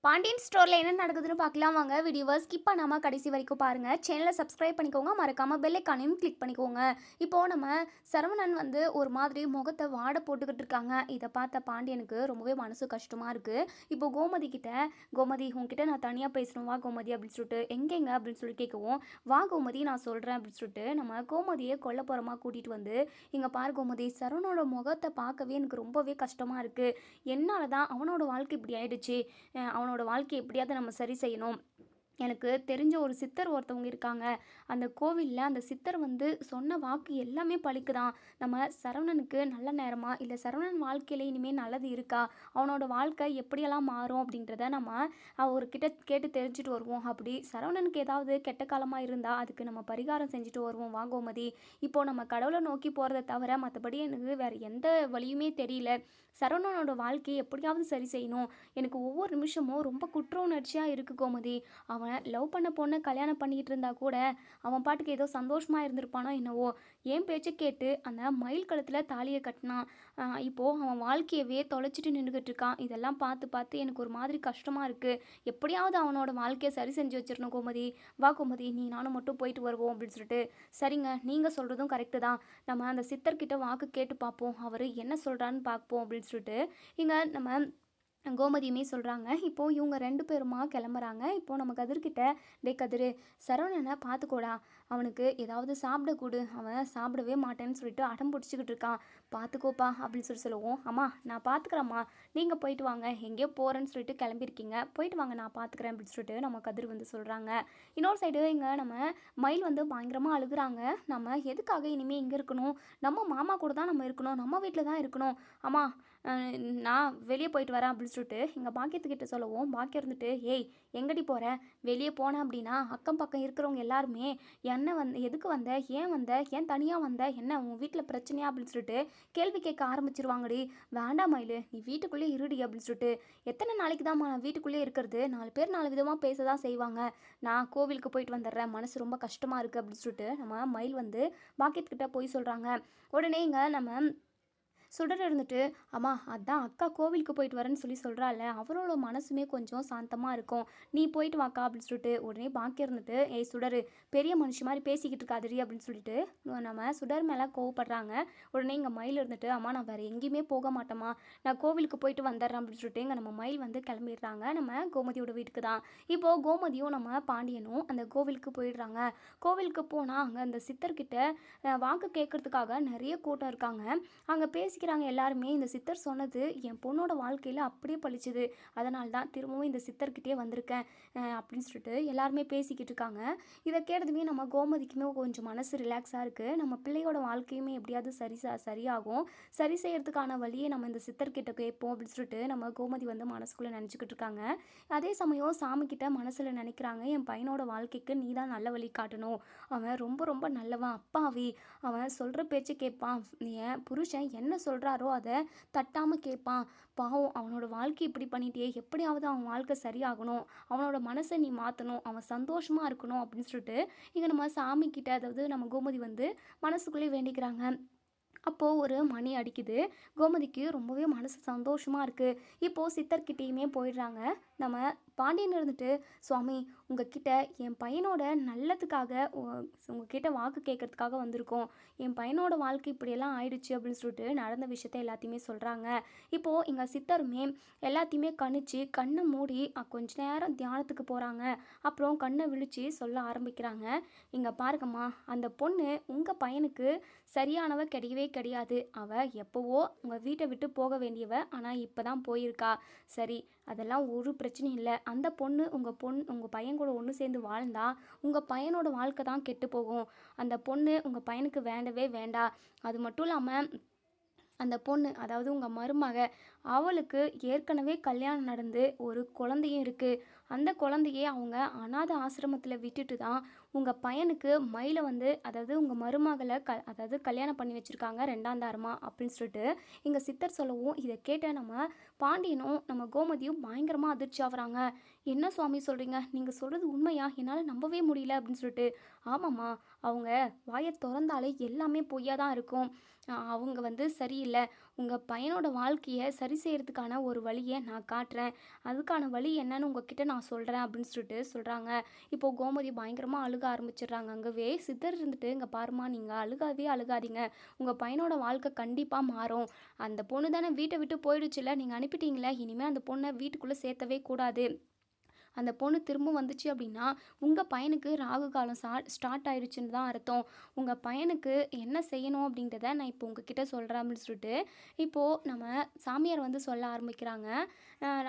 பாண்டியன் ஸ்டோரில் என்ன நடக்குதுன்னு பார்க்கலாம் வாங்க. வீடியோவை ஸ்கிப் பண்ணாமல் கடைசி வரைக்கும் பாருங்கள். சேனலை சப்ஸ்கிரைப் பண்ணிக்கோங்க. மறக்காமல் பெல் ஐக்கானையும் கிளிக் பண்ணிக்கோங்க. இப்போது நம்ம சரவணன் வந்து ஒரு மாதிரி முகத்தை வாட போட்டுக்கிட்டு இருக்காங்க. இதை பார்த்த பாண்டியனுக்கு ரொம்பவே மனசு கஷ்டமாக இருக்குது. இப்போ கோமதி கிட்ட, கோமதி உங்ககிட்ட நான் தனியாக பேசணும் வா கோமதி அப்படின்னு சொல்லிட்டு, எங்கெங்க அப்படின்னு சொல்லி கேட்கவும், வா கோமதி நான் சொல்கிறேன் அப்படின்னு சொல்லிட்டு நம்ம கோமதியை கொல்லப்புறமாக கூட்டிகிட்டு வந்து, இங்கே பாரு கோமதி, சரவணோட முகத்தை பார்க்கவே எனக்கு ரொம்பவே கஷ்டமாக இருக்குது. என்னால் தான் அவனோட வாழ்க்கை இப்படி ஆயிடுச்சு. அவனோட வாழ்க்கையை எப்படியாவது நம்ம சரி செய்யணும். எனக்கு தெரிஞ்ச ஒரு சித்தர் ஒருத்தவங்க இருக்காங்க. அந்த கோவிலில் அந்த சித்தர் வந்து சொன்ன வாக்கு எல்லாமே பலிக்குதாம். நம்ம சரவணனுக்கு நல்ல நேரமா, இல்லை சரவணன் வாழ்க்கையில் இனிமேல் நல்லது இருக்கா, அவனோட வாழ்க்கை எப்படியெல்லாம் மாறும் அப்படின்றத நம்ம அவர்கிட்ட கேட்டு தெரிஞ்சுட்டு வருவோம். அப்படி சரவணனுக்கு ஏதாவது கெட்ட காலமாக இருந்தால் அதுக்கு நம்ம பரிகாரம் செஞ்சுட்டு வருவோம் வா கோமதி. இப்போது நம்ம கடவுளை நோக்கி போகிறத தவிர மற்றபடி எனக்கு வேறு எந்த வழியுமே தெரியல. சரவணனோட வாழ்க்கையை எப்படியாவது சரி செய்யணும். எனக்கு ஒவ்வொரு நிமிஷமும் ரொம்ப குற்ற உணர்ச்சியாக இருக்குது கோமதி. அவன் லவ் பண்ண பொண்ணை கல்யாணம் பண்ணிக்கிட்டு இருந்தா கூட அவன் பாட்டுக்கு ஏதோ சந்தோஷமாக இருந்திருப்பானோ என்னவோ, என் பேச்சை கேட்டு அந்த மயில் கழுத்தில் தாலியை கட்டினான். இப்போது அவன் வாழ்க்கையவே தொலைச்சிட்டு நின்றுக்கிட்டு இருக்கான். இதெல்லாம் பார்த்து பார்த்து எனக்கு ஒரு மாதிரி கஷ்டமாக இருக்குது. எப்படியாவது அவனோட வாழ்க்கையை சரி செஞ்சு வச்சிடணும் கோமதி. வா கோமதி, நீ நானும் மட்டும் போயிட்டு வருவோம் அப்படின்னு சொல்லிட்டு, சரிங்க நீங்கள் சொல்கிறதும் கரெக்டு தான். நம்ம அந்த சித்தர்கிட்ட வாக்கு கேட்டு பார்ப்போம், அவர் என்ன சொல்கிறான்னு பார்ப்போம் அப்படின்னு சொல்லிட்டு இங்கே நம்ம கோமதியுமே சொல்கிறாங்க. இப்போது இவங்க 2 பேருமா கிளம்புறாங்க. இப்போது நம்ம கதிர்கிட்ட, டே கதிர், சரவணனை பார்த்துக்கோடா, அவனுக்கு ஏதாவது சாப்பிட கொடு, அவன் சாப்பிடவே மாட்டேன்னு சொல்லிட்டு அடம் பிடிச்சிக்கிட்டு இருக்கான், பார்த்துக்கோப்பா அப்படின்னு சொல்லுவோம். அம்மா நான் பார்த்துக்குறேம்மா, நீங்கள் போயிட்டு வாங்க, எங்கேயோ போகிறேன்னு சொல்லிட்டு கிளம்பியிருக்கீங்க, போயிட்டு வாங்க நான் பார்த்துக்குறேன் அப்படின்னு சொல்லிட்டு நம்ம கதிர் வந்து சொல்கிறாங்க. இன்னொரு சைடு இங்கே நம்ம மயில் வந்து பயங்கரமாக அழுகுறாங்க. நம்ம எதுக்காக இனிமேல் இங்கே இருக்கணும், நம்ம மாமா கூட தான் நம்ம இருக்கணும், நம்ம வீட்டில் தான் இருக்கணும். அம்மா நான் வெளியே போயிட்டு வரேன் அப்படின்னு சொல்லிட்டு எங்கள் பாக்கியத்துக்கிட்ட சொல்லவும், பாக்கியம் இருந்துட்டு, ஏய் எங்கடி போகிற, வெளியே போனேன் அப்படின்னா அக்கம் பக்கம் இருக்கிறவங்க எல்லாருமே என்ன எதுக்கு வந்த, ஏன் தனியாக வந்த, என்ன உன் வீட்டில் பிரச்சனையா அப்படின்னு சொல்லிட்டு கேள்வி கேட்க ஆரம்பிச்சிருவாங்கடி. வேண்டாம் மயிலு, நீ வீட்டுக்குள்ளே இருடி அப்படின்னு சொல்லிட்டு, எத்தனை நாளைக்கு தான்மா நான் வீட்டுக்குள்ளே இருக்கிறது, 4 பேர் 4 விதமாக பேச தான் செய்வாங்க, நான் கோவிலுக்கு போயிட்டு வந்துடுறேன், மனசு ரொம்ப கஷ்டமாக இருக்குது அப்படின்னு சொல்லிட்டு நம்ம மயில் வந்து பாக்கியத்துக்கிட்ட போய் சொல்கிறாங்க. உடனே இங்கே நம்ம சுடர் இருந்துட்டு, அம்மா அதான் அக்கா கோவிலுக்கு போயிட்டு வரேன்னு சொல்கிறாள்ல, அவரோட மனசுமே கொஞ்சம் சாந்தமாக இருக்கும், நீ போயிட்டு வாக்கா அப்படின்னு சொல்லிட்டு உடனே பாக்கி இருந்துட்டு, ஏய் சுடர், பெரிய மனுஷி மாதிரி பேசிக்கிட்டு இருக்காதிரி அப்படின்னு சொல்லிட்டு நம்ம சுடர் மேலே கோவப்படுறாங்க. உடனே இங்கே மயில் இருந்துட்டு, அம்மா நான் வேறு எங்கேயுமே போக மாட்டேம்மா, நான் கோவிலுக்கு போயிட்டு வந்துடுறேன் அப்படின்னு சொல்லிட்டு இங்கே நம்ம மயில் வந்து கிளம்பிடுறாங்க நம்ம கோமதியோட வீட்டுக்கு தான். இப்போது கோமதியும் நம்ம பாண்டியனும் அந்த கோவிலுக்கு போயிடுறாங்க. கோவிலுக்கு போனால் அங்கே அந்த சித்தர்கிட்ட வாக்கு கேட்கறதுக்காக நிறைய கூட்டம் இருக்காங்க. அங்கே பேசிக்கிறாங்க எல்லாருமே, இந்த சித்தர் சொன்னது என் பொண்ணோட வாழ்க்கையில் அப்படியே பழிச்சுது, அதனால தான் திரும்பவும் இந்த சித்தர்கிட்டே வந்திருக்கேன் அப்படின்னு சொல்லிட்டு எல்லாருமே பேசிக்கிட்டு இருக்காங்க. இதை கேட்டதுமே நம்ம கோமதிக்குமே கொஞ்சம் மனசு ரிலாக்ஸாக இருக்குது. நம்ம பிள்ளையோட வாழ்க்கையுமே எப்படியாவது சரியாகும், சரி செய்யறதுக்கான வழியை நம்ம இந்த சித்தர்கிட்ட கேட்போம் அப்படின்னு சொல்லிட்டு நம்ம கோமதி வந்து மனசுக்குள்ளே நினச்சிக்கிட்டு இருக்காங்க. அதே சமயம் சாமிக்கிட்ட மனசில் நினைக்கிறாங்க, என் பையனோட வாழ்க்கைக்கு நீ தான் நல்ல வழி காட்டணும், அவன் ரொம்ப ரொம்ப நல்லவன், அப்பாவி, அவன் சொல்கிற பேச்சு கேட்பான், என் புருஷன் என்ன சொல்கிறாரோ அதை தட்டாமல் கேட்பான், பாவம் அவனோட வாழ்க்கை இப்படி பண்ணிட்டே, எப்படியாவது அவன் வாழ்க்கை சரியாகணும், அவனோட மனசை நீ மாற்றணும், அவன் சந்தோஷமாக இருக்கணும் அப்படின்னு சொல்லிட்டு இங்கே நம்ம சாமிக்கிட்ட, அதாவது நம்ம கோமதி வந்து மனசுக்குள்ளே வேண்டிக்கிறாங்க. அப்போது ஒரு மணி அடிக்குது. கோமதிக்கு ரொம்பவே மனசு சந்தோஷமாக இருக்குது. இப்போது சித்தர்கிட்டேயுமே போயிடுறாங்க. நம்ம பாண்டியன் இருந்துட்டு, சுவாமி உங்ககிட்ட என் பையனோட நல்லதுக்காக உங்ககிட்ட வாக்கு கேட்கறதுக்காக வந்திருக்கோம், என் பையனோட வாழ்க்கை இப்படியெல்லாம் ஆயிடுச்சு அப்படின்னு சொல்லிட்டு நடந்த விஷயத்த எல்லாத்தையுமே சொல்கிறாங்க. இப்போது எங்கள் சித்தருமே எல்லாத்தையுமே கணிச்சு கண்ணை மூடி கொஞ்ச நேரம் தியானத்துக்கு போகிறாங்க. அப்புறம் கண்ணை விழித்து சொல்ல ஆரம்பிக்கிறாங்க. இங்கே பாருங்கம்மா, அந்த பொண்ணு உங்கள் பையனுக்கு சரியானவ கிடையவே கிடையாது, அவள் எப்போவோ உங்கள் வீட்டை விட்டு போக வேண்டியவ, ஆனால் இப்போ தான் போயிருக்கா, சரி அதெல்லாம் ஒரு பிரச்சனையும் இல்லை, அந்த பொண்ணு உங்கள் பையன் கூட ஒன்று சேர்ந்து வாழ்ந்தா உங்கள் பையனோட வாழ்க்கை தான் கெட்டு போகும், அந்த பொண்ணு உங்கள் பையனுக்கு வேண்டவே வேண்டாம், அது மட்டும் இல்லாமல் அந்த பொண்ணு, அதாவது உங்கள் மருமக, அவளுக்கு ஏற்கனவே கல்யாணம் நடந்து ஒரு குழந்தையும் இருக்குது, அந்த குழந்தையே அவங்க அனாத ஆசிரமத்தில் விட்டுட்டு தான் உங்கள் பையனுக்கு மயிலை வந்து, அதாவது உங்கள் மருமகளை அதாவது கல்யாணம் பண்ணி வச்சுருக்காங்க 2ஆம் தாரமாக அப்படின்னு சொல்லிட்டு இங்கே சித்தர் சொல்லவும், இதை கேட்ட நம்ம பாண்டியனும் நம்ம கோமதியும் பயங்கரமாக அதிர்ச்சி ஆகுறாங்க. என்ன சுவாமி சொல்கிறீங்க, நீங்கள் சொல்கிறது உண்மையா, என்னால் நம்பவே முடியல அப்படின்னு சொல்லிட்டு. ஆமாம்மா, அவங்க வாயை திறந்தாலே எல்லாமே பொய்யா தான் இருக்கும், அவங்க வந்து சரியில்லை, உங்கள் பையனோட வாழ்க்கையை சரி செய்கிறதுக்கான ஒரு வழியை நான் காட்டுறேன். அதுக்கான வழி என்னன்னு உங்ககிட்ட நான் சொல்கிறேன் அப்படின்னு சொல்லிட்டு சொல்கிறாங்க. இப்போது கோமதி பயங்கரமாக அழுக ஆரம்பிச்சிடுறாங்க. அங்கவே சித்தர் இருந்துட்டு, இங்கே பாருமா, நீங்கள் அழுகாதே அழுகாதீங்க, உங்கள் பையனோட வாழ்க்கை கண்டிப்பாக மாறும். அந்த பொண்ணு தானே வீட்டை விட்டு போயிடுச்சுல, நீங்கள் அனுப்பிட்டீங்களே, இனிமேல் அந்த பொண்ணை வீட்டுக்குள்ளே சேர்த்தவே கூடாது. அந்த பொண்ணு திரும்ப வந்துச்சு அப்படின்னா உங்கள் பையனுக்கு ராகு காலம் ஸ்டார்ட் ஆயிடுச்சுன்னு தான் அர்த்தம். உங்கள் பையனுக்கு என்ன செய்யணும் அப்படின்றத நான் இப்போ உங்ககிட்ட சொல்கிறேன் அப்படின்னு சொல்லிட்டு இப்போது நம்ம சாமியார் வந்து சொல்ல ஆரம்பிக்கிறாங்க.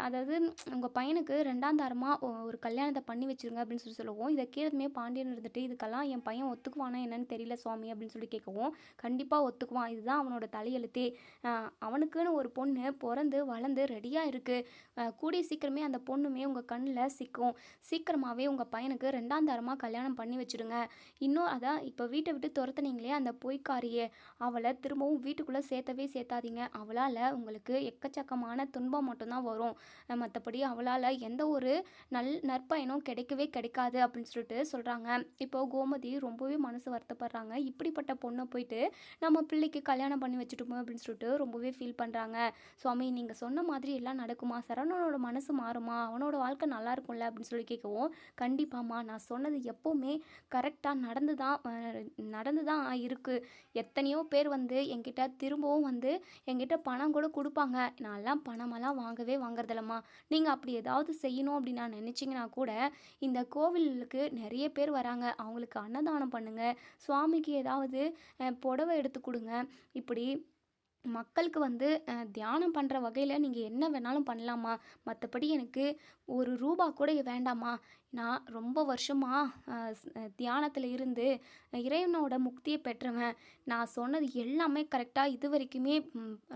அதாவது உங்கள் பையனுக்கு ரெண்டாம் தாரமாக ஒரு கல்யாணத்தை பண்ணி வச்சுருங்க அப்படின்னு சொல்லுவோம். இதை கேட்டதுமே பாண்டியன் இருந்துட்டு, இதுக்கெல்லாம் என் பையன் ஒத்துக்குவானா என்னன்னு தெரியல சுவாமி அப்படின்னு சொல்லி கேட்கவும், கண்டிப்பாக ஒத்துக்குவான், இதுதான் அவனோட தலையெழுத்தே. அவனுக்குன்னு ஒரு பொண்ணு பிறந்து வளர்ந்து ரெடியாக இருக்குது. கூடிய சீக்கிரமே அந்த பொண்ணுமே உங்கள் கண்ணில் சிக்கும். சீக்கிரமாகவே உங்கள் பையனுக்கு ரெண்டாம் தரமாக கல்யாணம் பண்ணி வச்சுடுங்க. இன்னும் அதான் இப்போ வீட்டை விட்டு துரத்துனீங்களே அந்த பொய்க்காரியே, அவளை திரும்பவும் வீட்டுக்குள்ளே சேர்த்தவே சேர்த்தாதீங்க. அவளால் உங்களுக்கு எக்கச்சக்கமான துன்பம் மட்டும்தான் வரும். மற்றபடி அவளால் எந்த ஒரு நற்பயனும் கிடைக்கவே கிடைக்காது அப்படின்னு சொல்லிட்டு சொல்கிறாங்க. இப்போது கோமதி ரொம்பவே மனசு வருத்தப்படுறாங்க. இப்படிப்பட்ட பொண்ணை போயிட்டு நம்ம பிள்ளைக்கு கல்யாணம் பண்ணி வச்சுட்டோமோ அப்படின்னு சொல்லிட்டு ரொம்பவே ஃபீல் பண்ணுறாங்க. சுவாமி, நீங்கள் சொன்ன மாதிரி எல்லாம் நடக்குமா? சரவணனோட மனசு மாறுமா? அவனோட வாழ்க்கை நல்லா இருக்கும்ல அப்படின்னு சொல்லி கேட்கவும், கண்டிப்பாம்மா, நான் சொன்னது எப்போவுமே கரெக்டாக நடந்து தான் இருக்குது. எத்தனையோ பேர் வந்து என்கிட்ட திரும்பவும் வந்து என்கிட்ட பணம் கூட கொடுப்பாங்க. நான்லாம் பணமெல்லாம் வாங்குறதில்லம்மா. நீங்கள் அப்படி ஏதாவது செய்யணும் அப்படின்னு நான் நினச்சிங்கன்னா கூட இந்த கோவிலுக்கு நிறைய பேர் வராங்க, அவங்களுக்கு அன்னதானம் பண்ணுங்கள், சுவாமிக்கு ஏதாவது புடவை எடுத்து கொடுங்க. இப்படி மக்களுக்கு வந்து தியானம் பண்ணுற வகையில் நீங்கள் என்ன வேணாலும் பண்ணலாமா. மற்றபடி எனக்கு ஒரு ரூபா கூட வேண்டாமா. நான் ரொம்ப வருஷமாக தியானத்தில் இருந்து இறைவனோட முக்தியை பெற்றவன். நான் சொன்னது எல்லாமே கரெக்டாக இது வரைக்குமே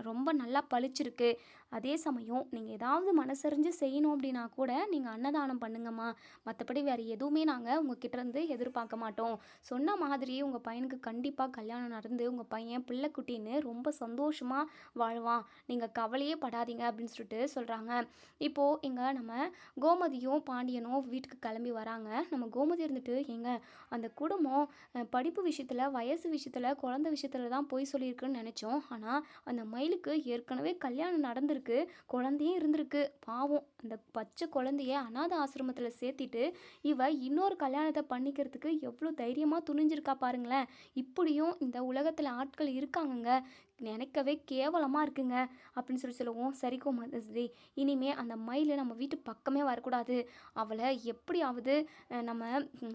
ரொம்ப நல்லா பளிச்சிருக்கு. அதே சமயம் நீங்கள் ஏதாவது மனசறிஞ்சு செய்யணும் அப்படின்னா கூட நீங்கள் அன்னதானம் பண்ணுங்கம்மா. மற்றபடி வேறு எதுவுமே நாங்கள் உங்ககிட்டேருந்து எதிர்பார்க்க மாட்டோம். சொன்ன மாதிரி உங்கள் பையனுக்கு கண்டிப்பாக கல்யாணம் நடந்து உங்கள் பையன் பிள்ளைக்குட்டின்னு ரொம்ப சந்தோஷமாக வாழ்வான். நீங்கள் கவலையே படாதீங்க அப்படின்னு சொல்லிட்டு சொல்கிறாங்க. இப்போது இங்கே நம்ம கோமதியும் பாண்டியனும் வீட்டுக்கு கிளம்பி வராங்க. நம்ம கோமதி இருந்துட்டு, ஏங்க, அந்த குடும்பம் படிப்பு விஷயத்தில், வயசு விஷயத்தில், குழந்தை விஷயத்தில் தான் போய் சொல்லியிருக்குன்னு நினச்சோம். ஆனால் அந்த மயிலுக்கு ஏற்கனவே கல்யாணம் நடந்திருக்கு, குழந்தையும் இருந்திருக்கு. பாவம், அந்த பச்சை குழந்தைய அநாத ஆசிரமத்தில் சேர்த்திட்டு இவ இன்னொரு கல்யாணத்தை பண்ணிக்கிறதுக்கு எவ்வளோ தைரியமாக துணிஞ்சிருக்கா பாருங்களேன். இப்படியும் இந்த உலகத்தில் ஆட்கள் இருக்காங்கங்க, நினைக்கவே கேவலமாக இருக்குங்க அப்படின்னு சொல்லவும், சரி கோமதி, இனிமே அந்த மயில் நம்ம வீட்டு பக்கமே வரக்கூடாது. அவளை எப்படியாவது நம்ம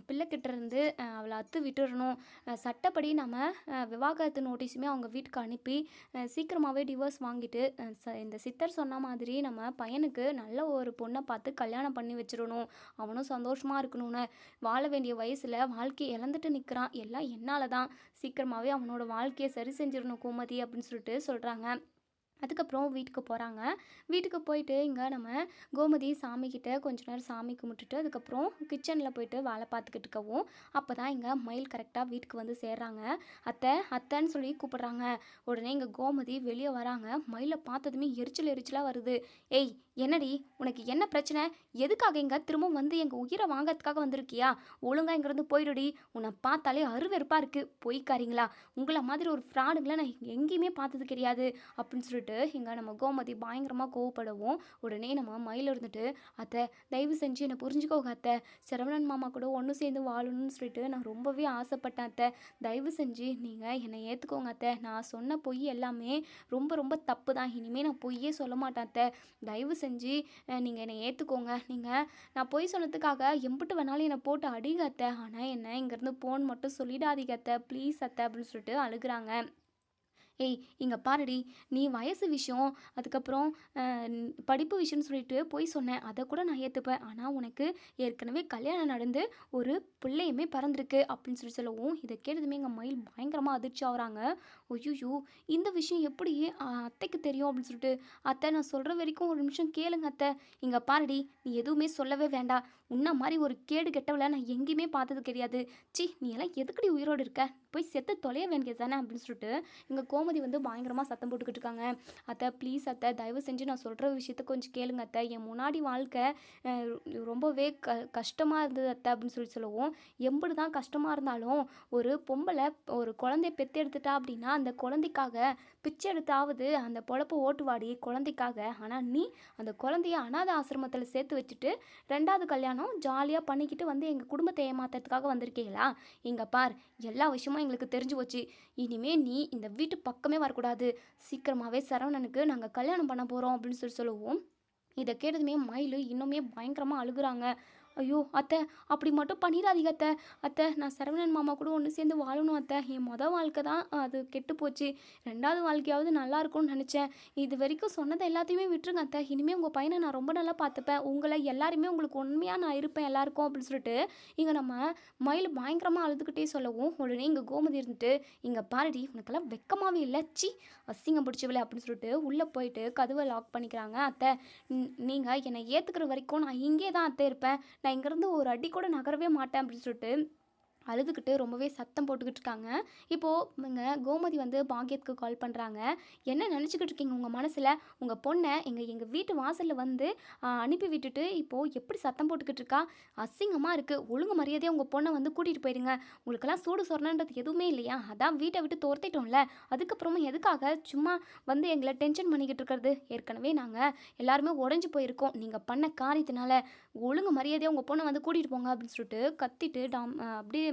பிள்ளைக்கிட்ட இருந்து அவளை அத்து விட்டுடணும். சட்டப்படி நம்ம விவாகரத்து நோட்டீஸுமே அவங்க வீட்டுக்கு அனுப்பி சீக்கிரமாகவே டிவோர்ஸ் வாங்கிட்டு இந்த சித்தர் சொன்ன மாதிரி நம்ம பையனுக்கு நல்ல ஒரு பொண்ணை பார்த்து கல்யாணம் பண்ணி வச்சிடணும். அவனும் சந்தோஷமாக இருக்கணும்னு. வாழ வேண்டிய வயசில் வாழ்க்கையை இழந்துட்டு நிற்கிறான். எல்லாம் என்னால் தான். சீக்கிரமாகவே அவனோட வாழ்க்கையை சரி செஞ்சிடணும் கோமதி அப்படின்னு சொல்லிட்டு சொல்கிறாங்க. அதுக்கப்புறம் வீட்டுக்கு போகிறாங்க. வீட்டுக்கு போயிட்டு இங்கே நம்ம கோமதி சாமிக்கிட்ட கொஞ்ச நேரம் சாமி கும்பிட்டுட்டு அதுக்கப்புறம் கிச்சனில் போயிட்டு வேலை பார்த்துக்கிட்டு இருக்கவும், அப்போ தான் இங்கே மயில் கரெக்டாக வீட்டுக்கு வந்து சேர்றாங்க. அத்தைன்னு சொல்லி கூப்பிட்றாங்க. உடனே இங்கே கோமதி வெளியே வராங்க. மயிலை பார்த்ததுமே எரிச்சலாக வருது. ஏய், என்னடி, உனக்கு என்ன பிரச்சனை? எதுக்காக இங்கே திரும்ப வந்து எங்கள் உயிரை வாங்கிறதுக்காக வந்திருக்கியா? ஒழுங்காக இங்கேருந்து போயிடுடி. உன்னை பார்த்தாலே அருவெறுப்பாக இருக்குது. பொய்க்காரீங்களா? உங்களை மாதிரி ஒரு ஃப்ராடுங்களை நான் எங்கேயுமே பார்த்தது கிடையாது அப்படின்னு சொல்லிட்டு இங்கே நம்ம கோமதி பயங்கரமாக கோவப்படவும், உடனே நம்ம மயில் இருந்துட்டு, அத்தை, தயவு செஞ்சு என்னை புரிஞ்சுக்கோங்க அத்தை. சரவணன் மாமா கூட ஒன்று சேர்ந்து வாழணும்னு சொல்லிட்டு நான் ரொம்பவே ஆசைப்பட்டேன் அத்தை. தயவு செஞ்சு நீங்கள் என்னை ஏற்றுக்கோங்க அத்தை. நான் சொன்ன பொய் எல்லாமே ரொம்ப ரொம்ப தப்பு தான். இனிமேல் நான் பொய்யே சொல்ல மாட்டேன் அத்தை. தயவு செஞ்சு நீங்கள் என்னை ஏற்றுக்கோங்க. நான் பொய் சொன்னதுக்காக எம்பிட்டு வேணாலும் என்னை போட்டு அடிங்க அத்தை. ஆனால் என்ன இங்கேருந்து போன்னு மட்டும் சொல்லிடாதீங்க அத்தை, ப்ளீஸ் அத்தை அப்படின்னு சொல்லிட்டு அழுகுறாங்க. ஏய், இங்கே பாருடி, நீ வயசு விஷயம், அதுக்கப்புறம் படிப்பு விஷயம்னு சொல்லிட்டு போய் சொன்னேன், அதை கூட நான் ஏற்றுப்பேன். ஆனால் உனக்கு ஏற்கனவே கல்யாணம் நடந்து ஒரு பிள்ளையுமே பிறந்திருக்கு அப்படின்னு சொல்லவும், இதை கேட்டதுமே எங்கள் மயில் பயங்கரமாக அதிர்ச்சி ஆகுறாங்க. ஐயோ, இந்த விஷயம் எப்படி அத்தைக்கு தெரியும் அப்படின்னு சொல்லிட்டு, அத்தை, நான் சொல்கிற வரைக்கும் ஒரு நிமிஷம் கேளுங்க அத்தை. இங்கே பாருடி, நீ எதுவுமே சொல்லவே வேண்டாம். உன்ன மாதிரி ஒரு கேடு கெட்டவளை நான் எங்கேயுமே பார்த்தது கிடையாது. சி, நீ எல்லாம் எதுக்கடி உயிரோடு இருக்க? போய் செத்து தொலைய வேண்டியது தானே அப்படின்னு சொல்லிட்டு இங்கே கோமதி வந்து பயங்கரமாக சத்தம் போட்டுக்கிட்டு இருக்காங்க. அத்தை ப்ளீஸ் அத்தை, தயவு செஞ்சு நான் சொல்கிற விஷயத்த கொஞ்சம் கேளுங்க அத்தை. என் முன்னாடி வாழ்க்கை அஹ், ரொம்பவே கஷ்டமாக இருந்தது அத்தை அப்படின்னு சொல்லவும், எம்புடு தான் கஷ்டமாக இருந்தாலும் ஒரு பொம்பளை ஒரு குழந்தைய பெற்றெடுத்துட்டா அப்படின்னா அந்த குழந்தைக்காக பிச்சை எடுத்தாவது அந்த பொழப்ப ஓட்டுவாடி குழந்தைக்காக. ஆனால் நீ அந்த குழந்தைய அனாதை ஆசிரமத்தில் சேர்த்து வச்சுட்டு 2வது கல்யாணம் ஜாலியாக பண்ணிக்கிட்டு வந்து எங்கள் குடும்பத்தை ஏமாத்துறதுக்காக வந்திருக்கீங்களா? இங்கே பார், எல்லா விஷயமும் எங்களுக்கு தெரிஞ்சு போச்சு. இனிமே நீ இந்த வீட்டு பக்கமே வரக்கூடாது. சீக்கிரமாகவே சரவணனுக்கு நாங்கள் கல்யாணம் பண்ண போகிறோம் அப்படின்னு சொல்லுவோம். இதை கேட்டதுமே மயில் இன்னுமே பயங்கரமாக அழுகுறாங்க. ஐயோ அத்தை, அப்படி மட்டும் பண்ணிடாதீங்க அத்தை. அத்தை, நான் சரவணன் மாமா கூட ஒன்று சேர்ந்து வாழணும் அத்தை. என் வாழ்க்கை தான் அது கெட்டு போச்சு. 2வது வாழ்க்கையாவது நல்லா இருக்கும்னு நினச்சேன். இது வரைக்கும் சொன்னதை எல்லாத்தையுமே விட்டுருங்க அத்தை. இனிமேல் உங்கள் பையனை நான் ரொம்ப நல்லா பார்த்துப்பேன். உங்களை எல்லாருமே உங்களுக்கு உண்மையாக நான் இருப்பேன் எல்லாருக்கும் அப்படின்னு சொல்லிட்டு இங்கே நம்ம மயில் பயங்கரமாக அழுதுகிட்டே சொல்லவும், உடனே இங்கே கோமதி இருந்துட்டு, இங்கே பாருடி, உனக்கெல்லாம் வெக்கமாகவே இல்லை, சி அசிங்கம் பிடிச்சவில்லை அப்படின்னு சொல்லிட்டு உள்ளே போயிட்டு கதவை லாக் பண்ணிக்கிறாங்க. அத்தை, நீங்கள் என்னை ஏற்றுக்கிற வரைக்கும் நான் இங்கே தான் அத்தை இருப்பேன். நான் இங்கேருந்து ஒரு அடி கூட நகரவே மாட்டேன் அப்படின்னு சொல்லிட்டு அழுதுகிட்டு ரொம்பவே சத்தம் போட்டுக்கிட்டு இருக்காங்க. இப்போது இங்கே கோமதி வந்து பாக்கியத்துக்கு கால் பண்ணுறாங்க. என்ன நினச்சிக்கிட்டு இருக்கீங்க உங்கள் மனசில்? உங்கள் பொண்ணை எங்கள் வீட்டு வாசலில் வந்து அனுப்பி விட்டுட்டு இப்போது எப்படி சத்தம் போட்டுக்கிட்டு இருக்கா? அசிங்கமாக இருக்குது. ஒழுங்கு மரியாதையாக உங்கள் பொண்ணை வந்து கூட்டிகிட்டு போயிடுங்க. உங்களுக்கெல்லாம் சூடு சொரணன்றது எதுவுமே இல்லையா? அதான் வீட்டை விட்டு துரத்திட்டோம்ல, அதுக்கப்புறமா எதுக்காக சும்மா வந்து எங்களை டென்ஷன் பண்ணிக்கிட்டு இருக்கிறது? ஏற்கனவே நாங்கள் எல்லாருமே உடஞ்சி போயிருக்கோம் நீங்கள் பண்ண காரியத்தினால. ஒழுங்கு மரியாதையாக உங்கள் பொண்ணை வந்து கூட்டிகிட்டு போங்க அப்படின்னு சொல்லிட்டு கத்திட்டு அப்படியே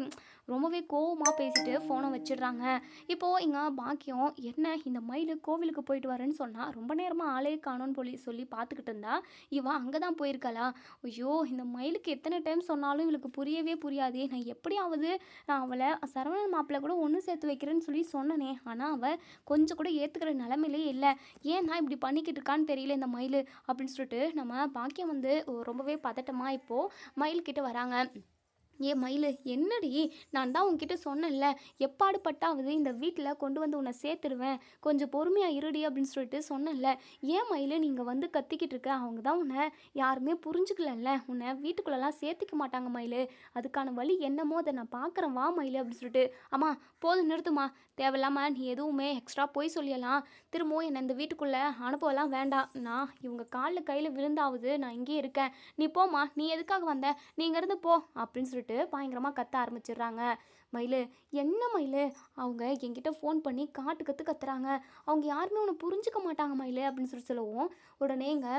ரொம்பவே கோவமாக பேசிட்டு ஃபோனை வச்சிடுறாங்க. இப்போது இங்கே பாக்கியம் என்ன இந்த மயில் கோவிலுக்கு போயிட்டு வரேன்னு சொன்னால் ரொம்ப நேரமாக ஆளே காணோன்னு சொல்லி பார்த்துக்கிட்டு இருந்தா இவன் அங்கே தான் போயிருக்காளா? ஐயோ, இந்த மயிலுக்கு எத்தனை டைம் சொன்னாலும் இவளுக்கு புரியவே புரியாதே. நான் எப்படியாவது அவளை சரவணன் மாப்பிள்ளை கூட ஒன்று சேர்த்து வைக்கிறேன்னு சொல்லி சொன்னனே, ஆனால் அவள் கொஞ்சம் கூட ஏற்றுக்கிற நிலமையிலே இல்லை. ஏன் நான் இப்படி பண்ணிக்கிட்டு இருக்கான்னு தெரியல இந்த மயில் அப்படின்னு சொல்லிட்டு நம்ம பாக்கியம் வந்து ரொம்பவே பதட்டமாக இப்போது மயில்கிட்ட வராங்க. ஏ மயில், என்னடி, நான் தான் உன்கிட்ட சொன்னேன்ல, எப்பாடு பட்டாவது இந்த வீட்டில் கொண்டு வந்து உன்னை சேர்த்துடுவேன், கொஞ்சம் பொறுமையாக இருடி அப்படின்னு சொல்லிட்டு சொன்னேன்ல. ஏன் மயில் நீங்கள் வந்து கத்திக்கிட்டு இருக்க? அவங்க தான் உன்னை யாருமே புரிஞ்சுக்கலல்ல, உன்னை வீட்டுக்குள்ளெல்லாம் சேர்த்திக்க மாட்டாங்க மயில். அதுக்கான வழி என்னமோ அதை நான் பார்க்குறேன், வா மயில் அப்படின்னு சொல்லிட்டு. அம்மா போதும், நிறுத்துமா. தேவையில்லாமல் நீ எதுவுமே எக்ஸ்ட்ரா போய் சொல்லிடலாம். திரும்பவும் என்னை இந்த வீட்டுக்குள்ளே அனுப்பலாம் வேண்டாம். நான் இவங்க காலில் கையில் விழுந்தாவது நான் இங்கே இருக்கேன். நீ போம்மா, நீ எதுக்காக வந்த, நீ இங்கேருந்து போ அப்படின்னு சொல்லிட்டு பயங்கரமாக கத்த ஆரம்பிச்சிடுறாங்க. மயில், என்ன மயில், அவங்க என்கிட்ட ஃபோன் பண்ணி கத்துறாங்க. அவங்க யாருமே உன்னை புரிஞ்சுக்க மாட்டாங்க மயில் அப்படின்னு சொல்லவும், உடனே இங்கே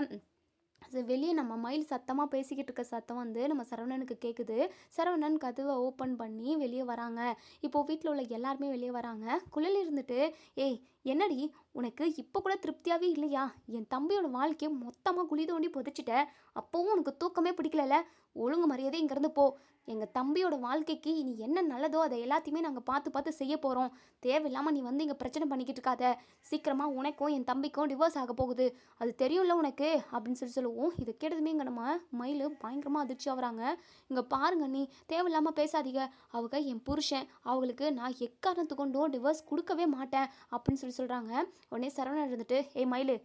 வெளியே நம்ம மயில் சத்தமாக பேசிக்கிட்டு இருக்க சத்தம் வந்து நம்ம சரவணனுக்கு கேட்குது. சரவணன் கதவை ஓப்பன் பண்ணி வெளியே வராங்க. இப்போது வீட்டில் உள்ள எல்லாருமே வெளியே வராங்க. குழல் இருந்துட்டு, ஏய் என்னடி, உனக்கு இப்போ கூட திருப்தியாகவே இல்லையா? என் தம்பியோட வாழ்க்கையை மொத்தமாக குழி தோண்டி புதைச்சிட்ட, அப்போவும் உனக்கு தூக்கமே பிடிக்கல. ஒழுங்கு மரியாதை இங்கேருந்து போ. எங்கள் தம்பியோட வாழ்க்கைக்கு இனி என்ன நல்லதோ அதை எல்லாத்தையுமே நாங்கள் பார்த்து செய்ய போகிறோம். தேவையில்லாமல் நீ வந்து இங்கே பிரச்சனை பண்ணிக்கிட்டு இருக்காத. சீக்கிரமாக உனக்கும் என் தம்பிக்கும் டிவோர்ஸ் ஆக போகுது, அது தெரியும்ல உனக்கு அப்படின்னு சொல்லுவோம். இதை கேட்டதுமே இங்கே நம்ம மயில் பயங்கரமாக அதிர்ச்சி ஆகுறாங்க. இங்கே பாருங்க, நீ தேவையில்லாமல் பேசாதீங்க. அவங்க என் புருஷன், அவங்களுக்கு நான் எக்காரணத்து கொண்டும் டிவோர்ஸ் கொடுக்கவே மாட்டேன் அப்படின்னு சொல்கிறாங்க. உடனே சரவணன் இருந்துட்டு, ஏய் மயில்,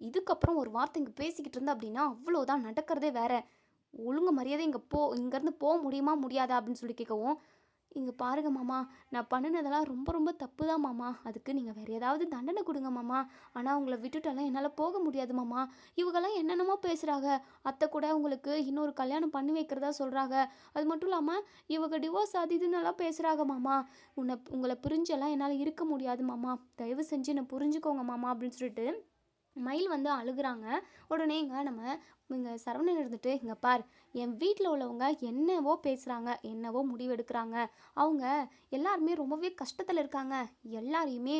இதுக்கப்புறம் ஒரு வார்த்தை இங்கே பேசிக்கிட்டு இருந்தா அப்படின்னா அவ்வளோதான், நடக்கிறதே வேற. ஒழுங்கு மரியாதை இங்கேருந்து போக முடியுமா முடியாதா அப்படின்னு சொல்லி கேட்கவும், இங்கே பாருங்க மாமா, நான் பண்ணினதெல்லாம் ரொம்ப ரொம்ப தப்பு தான் மாமா. அதுக்கு நீங்கள் வேறு ஏதாவது தண்டனை கொடுங்க மாமா. ஆனால் உங்களை விட்டுட்டெல்லாம் என்னால் போக முடியாது மாமா. இவங்கெல்லாம் என்னென்னமோ பேசுகிறாங்க. அத்தை கூட உங்களுக்கு இன்னொரு கல்யாணம் பண்ணி வைக்கிறதா சொல்கிறாங்க. அது மட்டும் இல்லாமல் இவங்க டிவோர்ஸ் இதுன்னெல்லாம் பேசுகிறாங்க மாமா. உங்களை புரிஞ்செல்லாம் என்னால் இருக்க முடியாது மாமா. தயவு செஞ்சு என்னை புரிஞ்சுக்கோங்க மாமா அப்படின்னு சொல்லிட்டு மயில் வந்து அழுகுறாங்க. உடனே இங்கே சரவணன் இருந்துட்டு, இங்கே பார், என் வீட்டில் உள்ளவங்க என்னவோ பேசுகிறாங்க, என்னவோ முடிவெடுக்கிறாங்க. அவங்க எல்லாருமே ரொம்பவே கஷ்டத்தில் இருக்காங்க. எல்லாரையுமே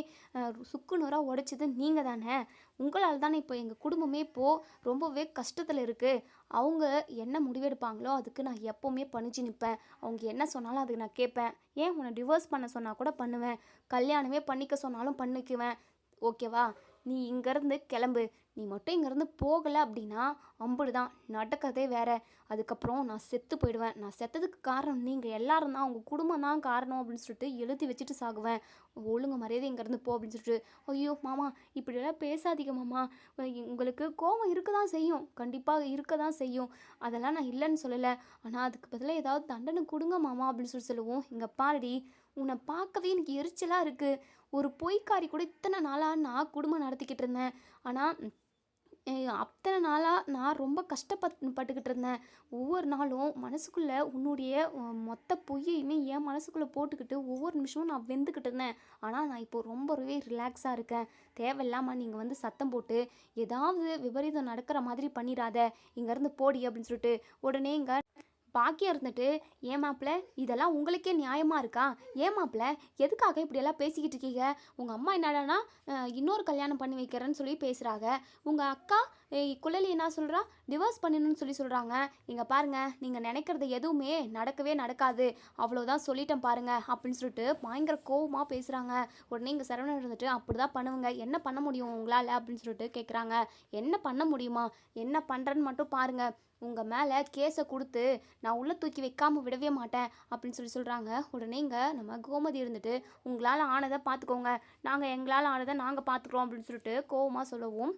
சுக்குநூறாக உடைச்சது நீங்கள் தானே. உங்களால் தானே இப்போ எங்கள் குடும்பமே இப்போது ரொம்பவே கஷ்டத்தில் இருக்குது. அவங்க என்ன முடிவெடுப்பாங்களோ அதுக்கு நான் எப்போவுமே பணிச்சு நிற்பேன். அவங்க என்ன சொன்னாலும் அதுக்கு நான் கேட்பேன். ஏன் உன்னை டிவோர்ஸ் பண்ண சொன்னால் கூட பண்ணுவேன். கல்யாணமே பண்ணிக்க சொன்னாலும் பண்ணிக்குவேன். ஓகேவா? நீ இங்கேருந்து கிளம்பு. நீ மட்டும் இங்கேருந்து போகலை அப்படின்னா அம்புடு தான், நடக்கிறதே வேற. அதுக்கப்புறம் நான் செத்து போயிடுவேன். நான் செத்ததுக்கு காரணம் நீங்கள் எல்லாரும் தான், உங்கள் குடும்பம் தான் காரணம் அப்படின்னு சொல்லிட்டு எழுதி வச்சுட்டு சாகுவேன். ஒழுங்கு மரியாதை இங்கேருந்து போ அப்படின்னு சொல்லிட்டு. ஐயோ மாமா, இப்படியெல்லாம் பேசாதீங்க மாமா. உங்களுக்கு கோபம் இருக்க தான் செய்யும், கண்டிப்பாக இருக்க தான் செய்யும். அதெல்லாம் நான் இல்லைன்னு சொல்லலை. ஆனால் அதுக்கு பதிலாக ஏதாவது தண்டனை கொடுங்க மாமா அப்படின்னு சொல்லுவோம். இங்கே பாருடி, உன்னை பார்க்கவே எனக்கு எரிச்சலாக இருக்குது. ஒரு பொய்க்காரி கூட இத்தனை நாளாக நான் குடும்பம் நடத்திக்கிட்டு இருந்தேன். ஆனால் அத்தனை நாளாக நான் ரொம்ப பட்டுக்கிட்டு இருந்தேன். ஒவ்வொரு நாளும் மனசுக்குள்ளே உன்னுடைய மொத்த பொய்யையுமே என் மனசுக்குள்ளே போட்டுக்கிட்டு ஒவ்வொரு நிமிஷமும் நான் வெந்துக்கிட்டு இருந்தேன். ஆனால் நான் இப்போ ரொம்பவே ரிலாக்ஸாக இருக்கேன். தேவையில்லாமல் நீங்கள் வந்து சத்தம் போட்டு ஏதாவது விபரீதம் நடக்கிற மாதிரி பண்ணிடாத, இங்கேருந்து போடி அப்படின்னு சொல்லிட்டு உடனே இங்கே பாக்கியம் இருந்துட்டு, ஏன் மாப்பிள்ள இதெல்லாம் உங்களுக்கே நியாயமாக இருக்கா? ஏன் மாப்பிள்ள எதுக்காக இப்படியெல்லாம் பேசிக்கிட்டு இருக்கீங்க? உங்கள் அம்மா என்னடானா இன்னொரு கல்யாணம் பண்ணி வைக்கிறேன்னு சொல்லி பேசுகிறாங்க. உங்கள் அக்கா குழலி என்ன சொல்கிறா, டிவோர்ஸ் பண்ணணும்னு சொல்லி சொல்கிறாங்க. இங்கே பாருங்கள், நீங்கள் நினைக்கிறது எதுவுமே நடக்கவே நடக்காது, அவ்வளோதான் சொல்லிட்டேன் பாருங்க அப்படின்னு சொல்லிட்டு பயங்கர கோவமாக பேசுகிறாங்க. உடனே இங்கே சரவணன் இருந்துட்டு, அப்படி தான் பண்ணுவங்க, என்ன பண்ண முடியும் உங்களால் அப்படின்னு சொல்லிட்டு கேட்குறாங்க. என்ன பண்ண முடியுமா? என்ன பண்ணுறேன்னு மட்டும் பாருங்கள், உங்கள் மேலே கேஸை கொடுத்து நான் உள்ளே தூக்கி வைக்காமல் விடவே மாட்டேன் அப்படின்னு சொல்லி சொல்கிறாங்க. உடனே இங்கே நம்ம கோமதி இருந்துட்டு, உங்களால் ஆனதை பார்த்துக்கோங்க, நாங்கள் எங்களால் ஆனதை நாங்கள் பார்த்துக்குறோம் அப்படின்னு சொல்லிட்டு கோவமாக சொல்லவும்,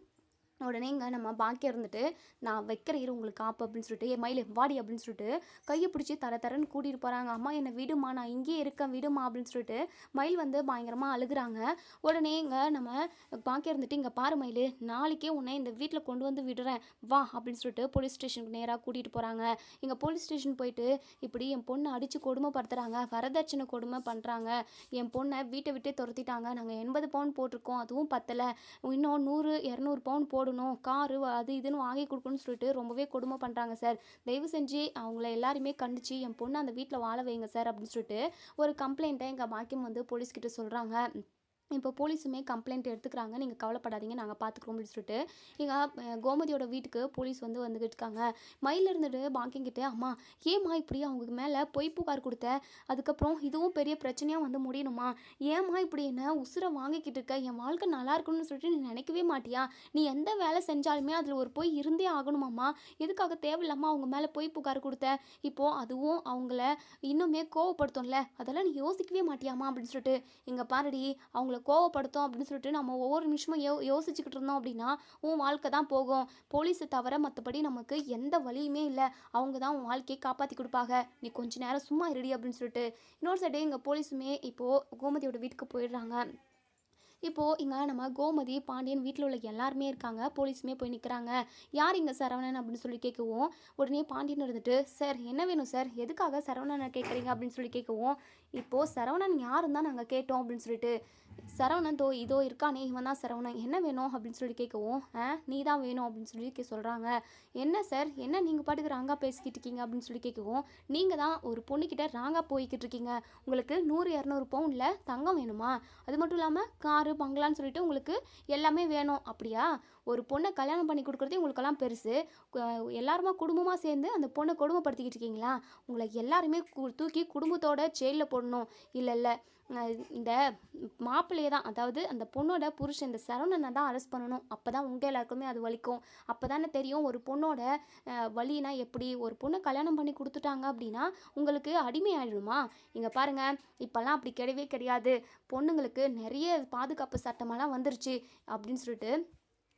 உடனே இங்கே நம்ம பாக்கியம் இருந்துட்டு, நான் வைக்கிற இரு உங்களுக்கு ஆப்பு அப்படின்னு சொல்லிட்டு, மயிலு வாடி அப்படின்னு சொல்லிட்டு கையை பிடிச்சி தரன்னு கூட்டிகிட்டு போகிறாங்க. அம்மா என்னை விடுமா, நான் இங்கேயே இருக்கேன் விடுமா அப்படின்னு சொல்லிட்டு மயில் வந்து பயங்கரமாக அழுகுறாங்க. உடனே இங்கே நம்ம பாக்கியம் இருந்துட்டு, இங்கே பாரு மயில், நாளைக்கே உன்னை இந்த வீட்டில் கொண்டு வந்து விடுறேன் வா அப்படின்னு சொல்லிட்டு போலீஸ் ஸ்டேஷனுக்கு நேராக கூட்டிகிட்டு போகிறாங்க. இங்கே போலீஸ் ஸ்டேஷன் போயிட்டு, இப்படி என் பொண்ணை அடித்து கொடுமைப்படுத்துகிறாங்க, வரதட்சணை கொடுமை பண்ணுறாங்க, என் பொண்ணை வீட்டை விட்டே துரத்திட்டாங்க, நாங்கள் 80 பவுன் போட்டிருக்கோம், அதுவும் பத்தலை, இன்னும் 100-200 பவுன் போடணும், காரு அது இதுன்னு வாங்கி கொடுக்கணும்னு சொல்லிட்டு ரொம்பவே கொடுமை பண்ணுறாங்க சார், தயவு செஞ்சு அவங்கள எல்லாருமே கண்டிச்சு என் பொண்ணு அந்த வீட்டில் வாழ வைங்க சார் அப்படின்னு சொல்லிட்டு ஒரு கம்ப்ளைண்ட்டை எங்கள் பாக்கியம் வந்து போலீஸ்கிட்ட சொல்கிறாங்க. இப்போ போலீஸுமே கம்ப்ளைண்ட் எடுத்துக்கிறாங்க. நீங்கள் கவலைப்படாதீங்க, நாங்கள் பார்த்துக்குறோம் அப்படின்னு சொல்லிட்டு எங்கள் கோமதியோட வீட்டுக்கு போலீஸ் வந்து வந்துக்கிட்டு இருக்காங்க. மயில் இருந்துட்டு பாக்கியங்கிட்ட, அம்மா ஏம்மா இப்படி அவங்க மேலே பொய் புகார் கொடுத்த, அதுக்கப்புறம் இதுவும் பெரிய பிரச்சனையாக வந்து முடியணுமா? ஏம்மா இப்படி என்ன உசுரை வாங்கிக்கிட்டு இருக்க? என் வாழ்க்கை நல்லா இருக்கணும்னு சொல்லிட்டு நீ நினைக்கவே மாட்டியா? நீ எந்த வேலை செஞ்சாலுமே அதில் ஒரு பொய் இருந்தே ஆகணுமாம்மா? எதுக்காக தேவையில்லாமல் அவங்க மேலே பொய் புகார் கொடுத்த? இப்போது அதுவும் அவங்கள இன்னுமே கோவப்படுத்தும்ல, அதெல்லாம் நீ யோசிக்கவே மாட்டியாமா அப்படின்னு சொல்லிட்டு, இங்கே பாருடி, அவங்கள கோவப்படுத்தும் அப்படின்னு சொல்லிட்டு நம்ம ஒவ்வொரு நிமிஷமும் யோசிச்சுக்கிட்டு இருந்தோம் அப்படின்னா உன் வாழ்க்கை தான் போகும். போலீஸை தவிர மற்றபடி நமக்கு எந்த வழியுமே இல்லை, அவங்க தான் உன் வாழ்க்கையை காப்பாற்றி கொடுப்பாங்க, நீ கொஞ்ச நேரம் சும்மா இருடி அப்படின்னு சொல்லிட்டு இன்னொரு சைடு எங்கள் போலீஸுமே இப்போது கோமதியோட வீட்டுக்கு போயிடுறாங்க. இப்போது இங்கே நம்ம கோமதி பாண்டியன் வீட்டில் உள்ள எல்லாருமே இருக்காங்க. போலீஸுமே போய் நிற்கிறாங்க. யார் இங்கே சரவணன் அப்படின்னு சொல்லி கேட்கவும், உடனே பாண்டியன் இருந்துட்டு, சார் என்ன வேணும் சார், எதுக்காக சரவணனை கேட்குறீங்க அப்படின்னு சொல்லி கேட்கவும், இப்போது சரவணன் யாருன்னு தான் நாங்கள் கேட்டோம் அப்படின்னு சொல்லிட்டு, சரவணன் இதோ இருக்கானே இவன் தான் சரவணன், என்ன வேணும் அப்படின்னு சொல்லி கேட்கவும், நீ தான் வேணும் அப்படின்னு சொல்லி சொல்கிறாங்க. என்ன சார், என்ன நீங்கள் பாட்டுக்கு ராங்கா பேசிக்கிட்டு இருக்கீங்க அப்படின்னு சொல்லி கேட்கவும், நீங்கள் தான் ஒரு பொண்ணுக்கிட்ட ராங்கா போய்கிட்டு இருக்கீங்க, உங்களுக்கு 100-200 பவுண்டில் தங்கம் வேணுமா, அது மட்டும் இல்லாமல் காரு பங்களான்னு சொல்லிட்டு உங்களுக்கு எல்லாமே வேணும் அப்படியா? ஒரு பொண்ணை கல்யாணம் பண்ணி கொடுக்குறதே உங்களுக்கெல்லாம் பெருசு, எல்லாருமா குடும்பமாக சேர்ந்து அந்த பொண்ணை கொடுமைப்படுத்திக்கிட்டு இருக்கீங்களா? உங்களை எல்லாருமே தூக்கி குடும்பத்தோட ஜெயிலில் போடணும். இல்லை இந்த மாப்பிள்ளையை தான், அதாவது அந்த பொண்ணோட புருஷன் இந்த சரவணனை தான் அரெஸ்ட் பண்ணணும். அப்போ தான் உங்கள் எல்லாருக்குமே அது வலிக்கும். அப்போ தானே தெரியும் ஒரு பொண்ணோட வலினா எப்படி. ஒரு பொண்ணை கல்யாணம் பண்ணி கொடுத்துட்டாங்க அப்படின்னா உங்களுக்கு அடிமை ஆகிடுமா? இங்கே பாருங்கள், இப்போல்லாம் அப்படி கிடையவே கிடையாது, பொண்ணுங்களுக்கு நிறைய பாதுகாப்பு சட்டமெல்லாம் வந்துருச்சு அப்படின்னு சொல்லிட்டு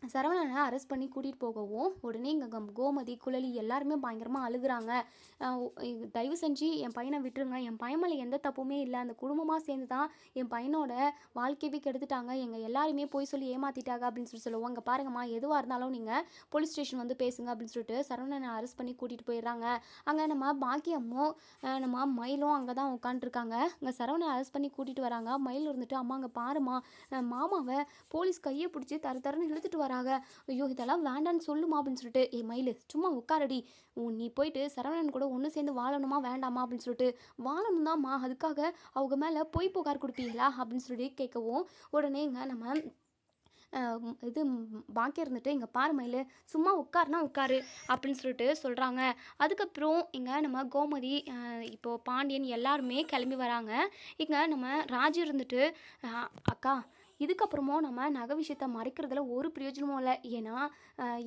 சரவணனை அரெஸ்ட் பண்ணி கூட்டிகிட்டு போகவும், உடனே இங்கே கோமதி குழலி எல்லாருமே பயங்கரமாக அழுகுறாங்க. தயவு செஞ்சு என் பையனை விட்டுருங்க, என் பையன் மேலே எந்த தப்புமே இல்லை, அந்த குடும்பமாக சேர்ந்து தான் என் பையனோட வாழ்க்கையவே கெடுத்துட்டாங்க, எங்கள் எல்லாருமே போய் சொல்லி ஏமாற்றிட்டாங்க அப்படின்னு சொல்லுவோம். அங்கே பாருங்கம்மா, எதுவாக இருந்தாலும் நீங்கள் போலீஸ் ஸ்டேஷன் வந்து பேசுங்க அப்படின்னு சொல்லிட்டு சரவணனை அரெஸ்ட் பண்ணி கூட்டிகிட்டு போயிடுறாங்க. அங்கே நம்ம பாக்கியமும் நம்ம மயிலும் அங்கே தான் உட்காந்துருக்காங்க. இங்கே சரவணனை அரெஸ்ட் பண்ணி கூட்டிகிட்டு வராங்க. மயில் இருந்துட்டு, அம்மா அங்கே பாருமா, மாமாவை போலீஸ் கையை பிடிச்சி தரன்னு இழுத்துட்டு வராங்க, ஐயோ இதெல்லாம் வேண்டான்னு சொல்லுமா அப்படின்னு சொல்லிட்டு, மயில் சும்மா உட்காரடி, நீ போயிட்டு சரவணன் கூட ஒன்று சேர்ந்து வாழணுமா வேண்டாமா அப்படின்னு சொல்லிட்டு, வாழணும் தான்மா, அதுக்காக அவங்க மேலே பொய் புகார் கொடுப்பீங்களா அப்படின்னு சொல்லி கேட்கவும், உடனே இங்கே நம்ம இது பாக்கியம் இருந்துட்டு, இங்கே பாரு மயில், சும்மா உட்காருனா உட்காரு அப்படின்னு சொல்லிட்டு சொல்கிறாங்க. அதுக்கப்புறம் இங்கே நம்ம கோமதி இப்போது பாண்டியன் எல்லாருமே கிளம்பி வராங்க. இங்கே நம்ம ராஜு இருந்துட்டு, அக்கா இதுக்கப்புறமும் நம்ம நகை விஷயத்த மறைக்கிறதுல ஒரு பிரயோஜனமும் இல்லை. ஏன்னா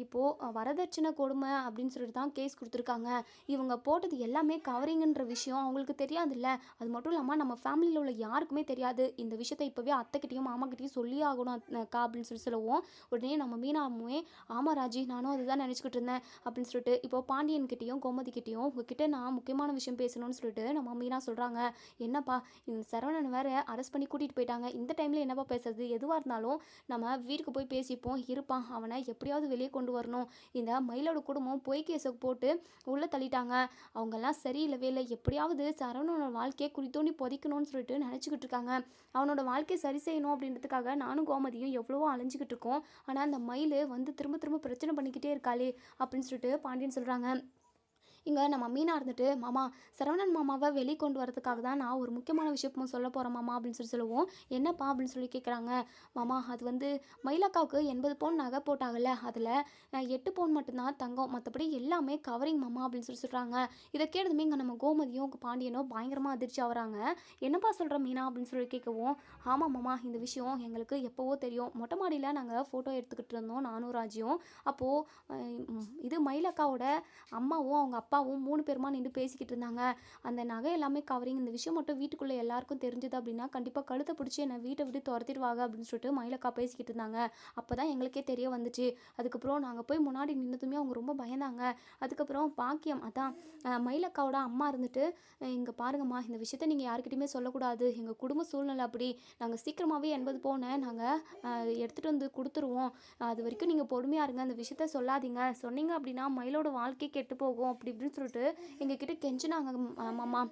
இப்போது வரதட்சணை கொடுமை அப்படின்னு சொல்லிட்டு தான் கேஸ் கொடுத்துருக்காங்க. இவங்க போட்டது எல்லாமே கவரிங்குன்ற விஷயம் அவங்களுக்கு தெரியாதுல்ல. அது மட்டும் இல்லாமல் நம்ம ஃபேமிலியில் உள்ள யாருக்குமே தெரியாது. இந்த விஷயத்த இப்போவே அத்தைக்கிட்டையும் மாமாக்கிட்டையும் சொல்லியே ஆகணும் அக்கா அப்படின்னு சொல்லுவோம். உடனே நம்ம மீனாமுமே ஆமாம் ராஜி நானும் அதுதான் நினச்சிக்கிட்டு இருந்தேன் அப்படின்னு சொல்லிட்டு இப்போ பாண்டியன்கிட்டையும் கோமதிக்கிட்டையும் உங்ககிட்ட நான் முக்கியமான விஷயம் பேசணும்னு சொல்லிட்டு நம்ம மீனா சொல்கிறாங்க. என்னப்பா இந்த சரவணன் வேற அரெஸ்ட் பண்ணி கூட்டிகிட்டு போயிட்டாங்க. இந்த டைமில் என்னப்பா பேசுறது? எதுவாக இருந்தாலும் நம்ம வீட்டுக்கு போய் பேசிப்போம் இருப்பான். அவனை எப்படியாவது வெளியே கொண்டு வரணும். இந்த மயிலோட குடும்பம் பொய் கேஸை போட்டு உள்ளே தள்ளிட்டாங்க. அவங்கெல்லாம் சரியில்லவே இல்லை. எப்படியாவது சரவணனோட வாழ்க்கையை குறித்தோண்டி புதைக்கணும்னு சொல்லிட்டு நினச்சிக்கிட்டு இருக்காங்க. அவனோட வாழ்க்கையை சரி செய்யணும் அப்படின்றதுக்காக நானும் கோமதியும் எவ்வளவோ அலைஞ்சிக்கிட்டு இருக்கோம். ஆனால் அந்த மயில் வந்து திரும்ப திரும்ப பிரச்சனை பண்ணிக்கிட்டே இருக்காளே அப்படின்னு சொல்லிட்டு பாண்டியன் சொல்கிறாங்க. இங்கே நம்ம மீனா இருந்துட்டு மாமா சரவணன் மாமாவை வெளியே கொண்டு வரதுக்காக தான் நான் ஒரு முக்கியமான விஷயமும் சொல்ல போகிறேன் மாமா அப்படின்னு சொல்லுவோம். என்னப்பா அப்படின்னு சொல்லி கேட்குறாங்க. மாமா அது வந்து மயிலாக்காவுக்கு 80 பவுன் நகை போட்டாங்கல்ல, அதில் 8 பவுன் மட்டும்தான் தங்கம், மற்றபடி எல்லாமே கவரிங் மாமா அப்படின்னு சொல்கிறாங்க. இதை கேட்டதுமே இங்கே நம்ம கோமதியும் பாண்டியனும் பயங்கரமாக அதிர்ச்சி ஆகுறாங்க. என்னப்பா சொல்கிற மீனா அப்படின்னு சொல்லி கேட்கவும், ஆமாம் மாமா இந்த விஷயம் எங்களுக்கு எப்போவோ தெரியும். மொட்டை மாடியில் நாங்கள் ஃபோட்டோ எடுத்துக்கிட்டு இருந்தோம் நானும் ராஜியும். அப்போது இது மயிலக்காவோட அம்மாவும் அவங்க அப்பாவும் 3 பேருமா நின்று பேசிக்கிட்டு இருந்தாங்க. அந்த நகை எல்லாமே கவரிங். இந்த விஷயம் மட்டும் வீட்டுக்குள்ளே எல்லாருக்கும் தெரிஞ்சது அப்படின்னா கண்டிப்பாக கழுத்தை பிடிச்சி என்னை வீட்டை விட்டு துரத்திடுவாங்க அப்படின்னு சொல்லிட்டு மயிலக்கா பேசிக்கிட்டு இருந்தாங்க. அப்போ தான் எங்களுக்கே தெரிய வந்துச்சு. அதுக்கப்புறம் நாங்கள் போய் முன்னாடி நின்னதுமே அவங்க ரொம்ப பயந்தாங்க. அதுக்கப்புறம் பாக்கியம் அதான் மயிலக்காவோட அம்மா இருந்துட்டு, இங்கே பாருங்கம்மா இந்த விஷயத்த நீங்கள் யாருக்கிட்டையுமே சொல்லக்கூடாது. எங்கள் குடும்ப சூழ்நிலை அப்படி. நாங்கள் சீக்கிரமாகவே 80 பவுனை நாங்கள் எடுத்துகிட்டு வந்து கொடுத்துருவோம். அது வரைக்கும் நீங்கள் பொறுமையாக இருங்க. அந்த விஷயத்த சொல்லாதீங்க. சொன்னீங்க அப்படின்னா மயிலோட வாழ்க்கை கெட்டு போகும் அப்படி இப்படின்னு சொல்லிட்டு எங்ககிட்ட கெஞ்சினாங்க மாமா.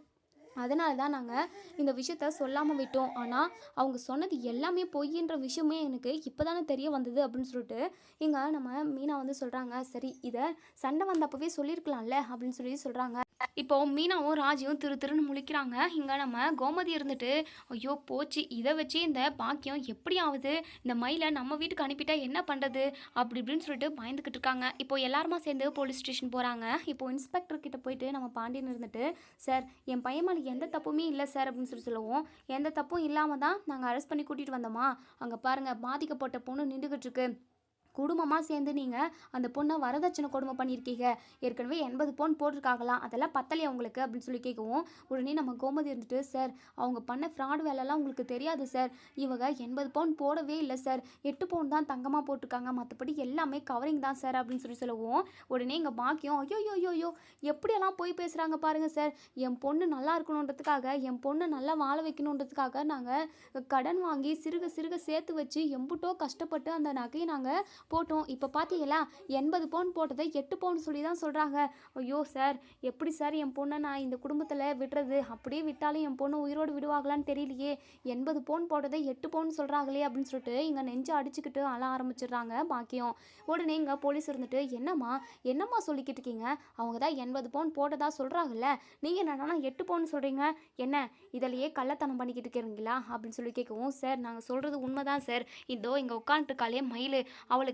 அதனால தான் நாங்கள் இந்த விஷயத்த சொல்லாமல் விட்டோம். ஆனால் அவங்க சொன்னது எல்லாமே பொய்ன்ற விஷயமே எனக்கு இப்போ தானே தெரிய வந்தது அப்படின்னு சொல்லிட்டு இங்கே நம்ம மீனா வந்து சொல்கிறாங்க. சரி இதை சண்டை வந்தப்பவே சொல்லியிருக்கலாம்ல அப்படின்னு சொல்லி சொல்கிறாங்க. இப்போ மீனாவும் ராஜியும் திருன்னு முழிக்கிறாங்க. இங்கே நம்ம கோமதி இருந்துட்டு ஐயோ போச்சு, இதை வச்சு இந்த பாக்கியம் எப்படியாவது இந்த மயிலை நம்ம வீட்டுக்கு அனுப்பிட்டா என்ன பண்ணுறது அப்படி இப்படின்னு சொல்லிட்டு பயந்துக்கிட்டு இருக்காங்க. இப்போ எல்லாருமா சேர்ந்து போலீஸ் ஸ்டேஷன் போகிறாங்க. இப்போ இன்ஸ்பெக்டர் கிட்ட போயிட்டு நம்ம பாண்டியன் இருந்துட்டு, சார் என் பையன் மேலே எந்த தப்புமே இல்லை சார் அப்படின்னு சொல்லுவோம். எந்த தப்பும் இல்லாமல் தான் நாங்கள் அரெஸ்ட் பண்ணி கூட்டிகிட்டு வந்தோமா. அங்கே பாருங்கள் பாதிக்கப்பட்ட பொண்ணு நின்றுக்கிட்டு இருக்கு. குடும்பமாக சேர்ந்து நீங்கள் அந்த பொண்ணை வரதட்சணை கொடுமை பண்ணியிருக்கீங்க. ஏற்கனவே 80 பவுன் போட்டிருக்காங்களாம், அதெல்லாம் பத்தலையா உங்களுக்கு அப்படின்னு சொல்லி கேட்கவும், உடனே நம்ம கோமதி இருந்துட்டு, சார் அவங்க பண்ண ஃப்ராட் வேலைலாம் உங்களுக்கு தெரியாது சார். இவங்க 80 பவுன் போடவே இல்லை சார். 8 பவுன் தான் தங்கமாக போட்டிருக்காங்க, மற்றபடி எல்லாமே கவரிங் தான் சார் அப்படின்னு சொல்லுவோம். உடனே எங்கள் பாக்கியம் ஐயோ எப்படியெல்லாம் போய் பேசுகிறாங்க பாருங்கள் சார். என் பொண்ணு நல்லா இருக்கணுன்றதுக்காக, என் பொண்ணை நல்லா வாழ வைக்கணுன்றதுக்காக நாங்கள் கடன் வாங்கி சிறுக சிறுக சேர்த்து வச்சு எம்புட்டோ கஷ்டப்பட்டு அந்த நகையை நாங்கள் போட்டோம். இப்போ பார்த்தீங்களா 80 பவுன் போட்டதை 8 பவுன் சொல்லி தான் சொல்கிறாங்க. ஐயோ சார் எப்படி சார் என் பொண்ணை நான் இந்த குடும்பத்தில் விடுறது? அப்படியே விட்டாலும் என் பொண்ணு உயிரோடு விடுவாங்களான்னு தெரியலையே. 80 பவுன் போட்டதை 8 பவுன் சொல்கிறாங்களே அப்படின்னு சொல்லிட்டு இங்கே நெஞ்சு அடிச்சுக்கிட்டு அழ ஆரம்பிச்சிடுறாங்க பாக்கியம். உடனே இங்கே போலீஸ் இருந்துட்டு, என்னம்மா சொல்லிக்கிட்டு இருக்கீங்க? அவங்க தான் 80 பவுன் போட்டதா சொல்கிறாங்கல்ல, நீங்கள் என்னன்னா 8 பவுன் சொல்கிறீங்க. என்ன இதிலேயே கள்ளத்தனம் பண்ணிக்கிட்டு இருக்கிறீங்களா அப்படின்னு சொல்லி கேட்கவும், சார் நாங்கள் சொல்கிறது உண்மைதான் சார். இதோ இங்கே உட்காந்துட்டுருக்காளே மயில், அவளுக்கு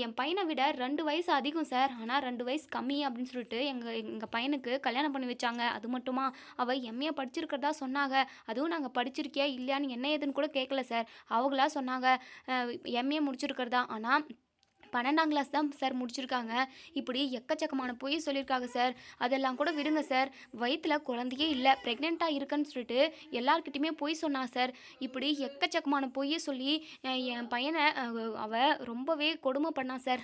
என் பையனை விட 2 வயசு அதிகம் சார். ஆனால் 2 வயசு கம்மி அப்படின்னு சொல்லிட்டு எங்கள் பையனுக்கு கல்யாணம் பண்ணி வச்சாங்க. அது மட்டுமா அவள் எம்ஏ படிச்சிருக்கிறதா சொன்னாங்க. அதுவும் நாங்கள் படிச்சிருக்கியா இல்லையான்னு என்ன ஏதுன்னு கூட கேட்கல சார். அவங்களா சொன்னாங்க எம்ஏ முடிச்சிருக்கிறதா. ஆனால் 12ஆம் கிளாஸ் தான் சார் முடிச்சிருக்காங்க. இப்படி எக்கச்சக்கமான பொய் சொல்லியிருக்காங்க சார். அதெல்லாம் கூட விடுங்க சார், வயிற்றில் குழந்தையே இல்லை, ப்ரெக்னெண்ட்டாக இருக்குன்னு சொல்லிட்டு எல்லாருக்கிட்டையுமே பொய் சொன்னா சார். இப்படி எக்கச்சக்கமான பொய்யை சொல்லி என் பையனை அவள் ரொம்பவே கொடுமை பண்ணா சார்.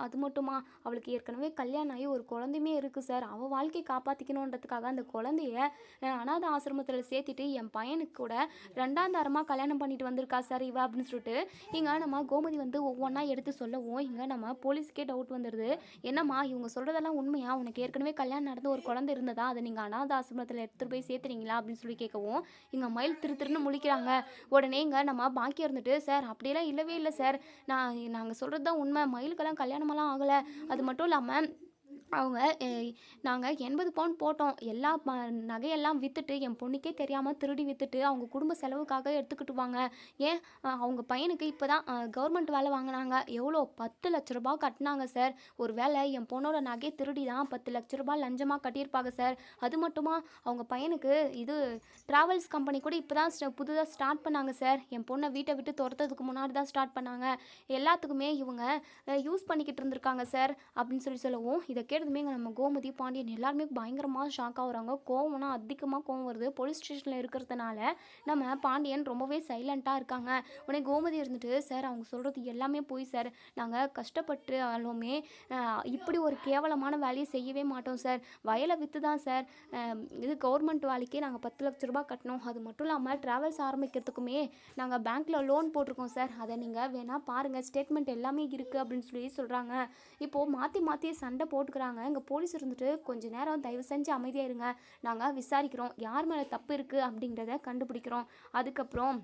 அது மட்டுமா அவளுக்கு ஏற்கனவே கல்யாணம் ஆகி ஒரு குழந்தையுமே இருக்குது சார். அவள் வாழ்க்கையை காப்பாற்றிக்கணுன்றதுக்காக அந்த குழந்தைய அனாத ஆசிரமத்தில் சேர்த்துட்டு என் பையனுக்கு கூட 2ஆம் தரமாக கல்யாணம் பண்ணிட்டு வந்திருக்கா சார் இவ அப்படின்னு சொல்லிட்டு இங்கே நம்ம கோமதி வந்து ஒவ்வொன்றா எடுத்து சொல்லவும் இங்கே நம்ம போலீஸ்க்கே டவுட் வந்துடுது. என்னம்மா இவங்க சொல்கிறதெல்லாம் உண்மையா? உனக்கு ஏற்கனவே கல்யாணம் நடந்து ஒரு குழந்தை இருந்ததா? அதை நீங்கள் அனாத ஆசிரமத்தில் எடுத்துகிட்டு போய் சேர்த்துறீங்களா அப்படின்னு சொல்லி கேட்கவும் இங்கே மயில் திருன்னு முழிக்கிறாங்க. உடனே இங்கே நம்ம பாக்கியம் இருந்துட்டு, சார் அப்படியெல்லாம் இல்லவே இல்லை சார், நாங்கள் சொல்கிறது தான் உண்மை. மயிலுக்கெல்லாம் கல்யாணமெல்லாம் ஆகலை. அது மட்டும் இல்லாமல் அவங்க நாங்கள் 80 பவுன் போட்டோம். எல்லா நகையெல்லாம் விற்றுட்டு என் பொண்ணுக்கே தெரியாமல் திருடி விற்றுட்டு அவங்க குடும்ப செலவுக்காக எடுத்துக்கிட்டு வாங்க. ஏன் அவங்க பையனுக்கு இப்போ தான் கவர்மெண்ட் வேலை வாங்கினாங்க. எவ்வளோ 10 லட்ச ரூபா கட்டினாங்க சார். ஒரு வேளை என் பொண்ணோட நகையை திருடி தான் 10 லட்ச ரூபா லஞ்சமாக கட்டியிருப்பாங்க சார். அது மட்டுமா அவங்க பையனுக்கு இது ட்ராவல்ஸ் கம்பெனி கூட இப்போ தான் புதுதாக ஸ்டார்ட் பண்ணாங்க சார். என் பொண்ணை வீட்டை விட்டு துரத்ததுக்கு முன்னாடி தான் ஸ்டார்ட் பண்ணாங்க. எல்லாத்துக்குமே இவங்க யூஸ் பண்ணிக்கிட்டு இருந்திருக்காங்க சார் அப்படின்னு சொல்லவும் இதை கேட்டதுமே நம்ம கோமதி பாண்டியன் எல்லாருமே பயங்கரமாக ஷாக் ஆகுறாங்க. கோவம்னா அதிகமாக கோவம் வருது. போலீஸ் ஸ்டேஷனில் இருக்கிறதுனால நம்ம பாண்டியன் ரொம்பவே சைலண்ட்டாக இருக்காங்க. உடனே கோமதி இருந்துட்டு, சார் அவங்க சொல்கிறது எல்லாமே போய் சார். நாங்கள் கஷ்டப்பட்டு ஆளுமே இப்படி ஒரு கேவலமான வேலையை செய்யவே மாட்டோம் சார். வயலை விற்று தான் சார் இது கவர்மெண்ட் வேலைக்கே நாங்கள் 10 லட்ச ரூபா கட்டினோம். அது மட்டும் இல்லாமல் ட்ராவல்ஸ் ஆரம்பிக்கிறதுக்குமே நாங்கள் பேங்க்கில் லோன் போட்டிருக்கோம் சார். அதை நீங்கள் வேணால் பாருங்கள், ஸ்டேட்மெண்ட் எல்லாமே இருக்குது அப்படின்னு சொல்கிறாங்க. இப்போது மாற்றி மாற்றி சண்டை போட்டுக்கிறாங்க. இங்கே போலீஸ் இருந்துட்டு, கொஞ்ச நேரம் தயவு செஞ்சு அமைதியாக இருங்க, நாங்கள் விசாரிக்கிறோம், யார் மேலே தப்பு இருக்குது அப்படிங்கிறத கண்டுபிடிக்கிறோம், அதுக்கப்புறம்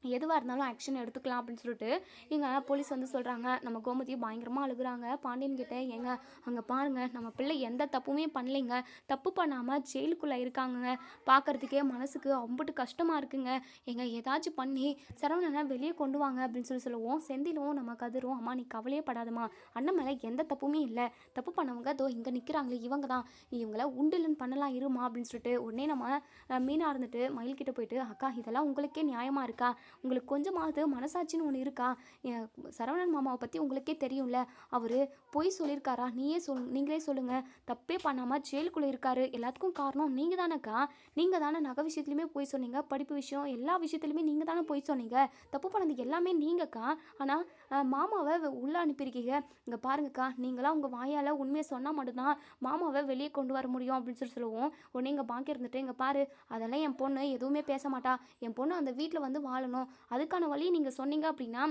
எதுவாக இருந்தாலும் ஆக்ஷன் எடுத்துக்கலாம் அப்படின்னு சொல்லிட்டு இங்கே போலீஸ் வந்து சொல்கிறாங்க. நம்ம கோமதி பயங்கரமாக அழுகுறாங்க. பாண்டியன் கிட்டே, ஏங்க அங்கே பாருங்கள், நம்ம பிள்ளை எந்த தப்புமே பண்ணலைங்க, தப்பு பண்ணாமல் ஜெயிலுக்குள்ளே இருக்காங்க, பார்க்குறதுக்கே மனசுக்கு அம்புட்டு கஷ்டமாக இருக்குங்க, எங்க ஏதாச்சும் பண்ணி சரவணனை வெளியே கொண்டு வாங்க அப்படின்னு சொல்லுவோம். செந்திலும் நம்ம கதிரும், அம்மா நீ கவலையே படாதம்மா, அண்ணன் மேலே எந்த தப்புமே இல்லை, தப்பு பண்ணவங்க அதோ இங்கே நிற்கிறாங்களே இவங்க தான், இவங்கள உண்டிலன் பண்ணலாம் இருமா அப்படின்னு சொல்லிட்டு உடனே நம்ம மீனா இருந்துட்டு மயில்கிட்ட போயிட்டு, அக்கா இதெல்லாம் உங்களுக்கே நியாயமாக இருக்கா, உங்களுக்கு கொஞ்சமாவது மனசாட்சின்னு ஒன்று இருக்கா, சரவணன் மாமாவை பற்றி உங்களுக்கே தெரியும்ல, அவர் பொய் சொல்லியிருக்காரா, நீங்களே சொல்லுங்கள், தப்பே பண்ணாமல் ஜெயிலுக்குள்ளே இருக்காரு, எல்லாத்துக்கும் காரணம் நீங்கள் தானேக்கா, நீங்கள் தானே நகை விஷயத்துலையுமே பொய் சொன்னீங்க, படிப்பு விஷயம் எல்லா விஷயத்துலையுமே நீங்கள் தானே பொய் சொன்னீங்க, தப்பு பண்ணது எல்லாமே நீங்கக்கா, ஆனால் மாமாவை உள்ளே அனுப்பியிருக்கீங்க, இங்கே பாருங்கக்கா, நீங்களாம் உங்கள் வாயால் உண்மையை சொன்னால் மட்டும்தான் மாமாவை வெளியே கொண்டு வர முடியும் அப்படின்னு சொல்லுவோம். உடனே இங்கே பாக்கி இருந்துட்டு, இங்கே பாரு அதெல்லாம் என் பொண்ணு எதுவுமே பேச மாட்டா, என் பொண்ணு அந்த வீட்டில் வந்து வாழணும், அதுக்கான வழியை நீங்கள் சொன்னீங்க அப்படின்னா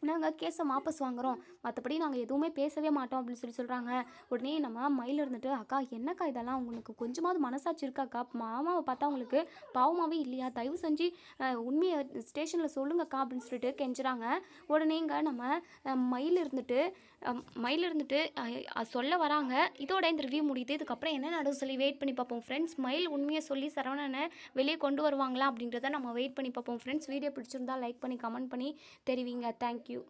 நாங்கள் கேஸை வாபஸ் வாங்குகிறோம், மற்றபடி நாங்கள் எதுவுமே பேசவே மாட்டோம் அப்படின்னு சொல்கிறாங்க. உடனே நம்ம மயில் இருந்துட்டு, அக்கா என்னக்கா இதெல்லாம், உங்களுக்கு கொஞ்சமாவது மனசாட்சி இருக்காக்கா, மாமாவை பார்த்தா உங்களுக்கு பாவமாகவே இல்லையா, தயவு செஞ்சு உண்மையை ஸ்டேஷனில் சொல்லுங்கக்கா அப்படின்னு சொல்லிட்டு கெஞ்சுறாங்க. உடனே இங்கே நம்ம மயில் இருந்துட்டு சொல்ல வராங்க. இதோட இந்த ரிவ்யூ முடியுது. இதுக்கப்புறம் என்ன நடக்கும் சொல்லி வெயிட் பண்ணி பார்ப்போம் ஃப்ரெண்ட்ஸ். மயில் உண்மையை சொல்லி சரவணனை வெளியே கொண்டு வருவாங்களா அப்படின்றத நம்ம வெயிட் பண்ணி பார்ப்போம் ஃப்ரெண்ட்ஸ். வீடியோ பிடிச்சிருந்தா லைக் பண்ணி கமெண்ட் பண்ணி தெரிவிங்க. தேங்க்யூ.